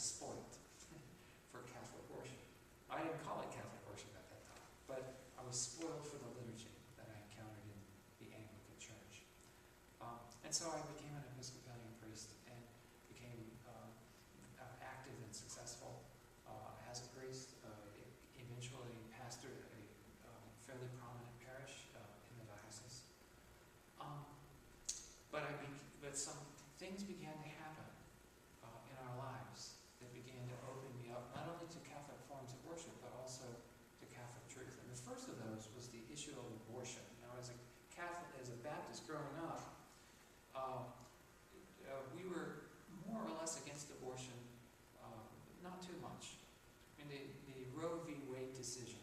was spoiled for Catholic worship. I didn't call it Catholic worship at that time, but I was spoiled for the liturgy that I encountered in the Anglican Church. And so I became an Episcopalian priest and became active and successful as a priest. Eventually pastored a fairly prominent parish in the diocese. But some things began to happen in our lives that began to open me up not only to Catholic forms of worship, but also to Catholic truth. And the first of those was the issue of abortion. Now, as a Catholic, as a Baptist growing up, we were more or less against abortion, not too much. I mean, the Roe v. Wade decision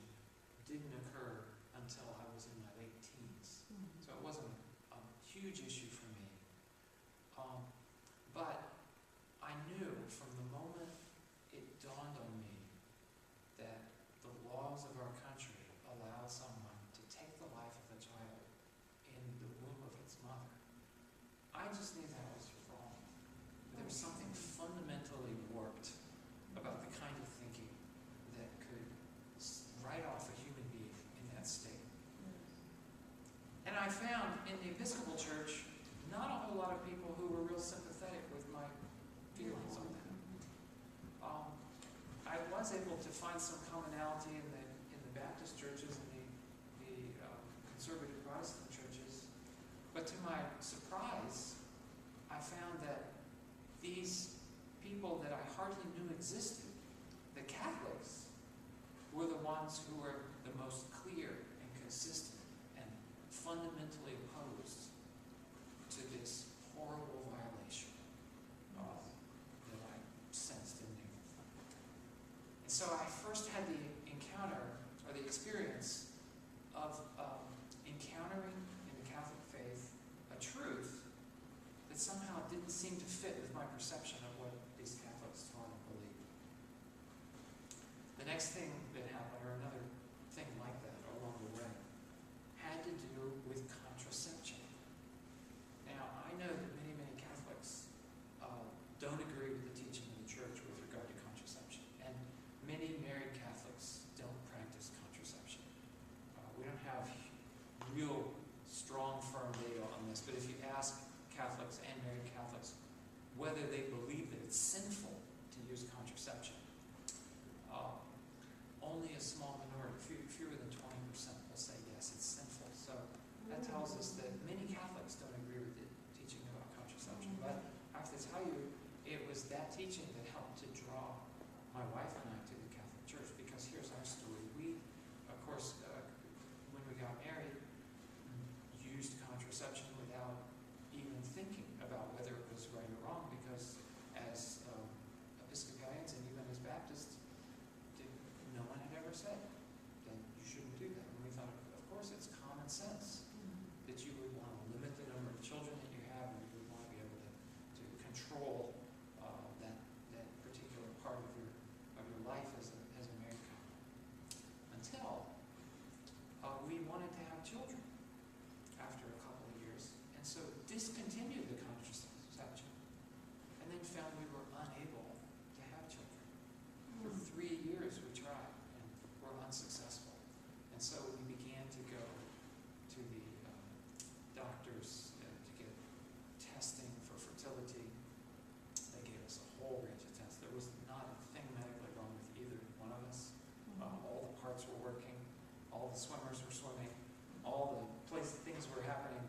didn't occur until I was in my late teens. So it wasn't a huge issue for me. But I knew from the moment it dawned on me that the laws of our country allow someone to take the life of a child in the womb of its mother. I just knew that was wrong. There was something fundamentally warped about the kind of thinking that could write off a human being in that state. And I found in the Episcopal Church not a whole lot of people who were real sympathetic with my feelings on that. I was able to find some commonality in the Baptist churches and the conservative Protestant churches, but to my surprise, I found that these people that I hardly knew existed, the Catholics, were the ones who were the most clear and consistent and fundamentally opposed to this horrible violation that I sensed and knew. And so I first had the encounter, or the experience, of encountering in the Catholic faith a truth that somehow didn't seem to fit with my perception of what these Catholics taught and believed. The next thing that happened, or another thing like that along the way, had to do with contraception. Now, I know that many Catholics don't agree with the teaching of the Church with regard to contraception, and many married Catholics don't practice contraception. We don't have real strong, firm data on this, but if you ask Catholics and married Catholics whether they believe that it's sinful to use contraception, only a small minority, fewer than 20%, will say yes, it's sinful. So that tells us that many Catholics don't agree with the teaching about contraception. But I have to tell you, it was that teaching that helped to draw my wife and I to the Catholic Church, because here's our story. We, of course, when we got married, used contraception without even thinking about whether it was right or wrong, because as Episcopalians and even as Baptists, no one had ever said that you shouldn't do that. And we thought, of course, it's common sense that you would want to limit the number of children that you have, and you would want to be able to control that particular part of your life as a married couple. Until we wanted to have children after a couple of years, and so discontinued the contraception, and then found we were unable to have children. For 3 years we tried, and were unsuccessful. And so we began to go to the doctors to get testing for fertility. They gave us a whole range of tests. There was not a thing medically wrong with either one of us. All the parts were working. All the swimmers were swimming. All the things were happening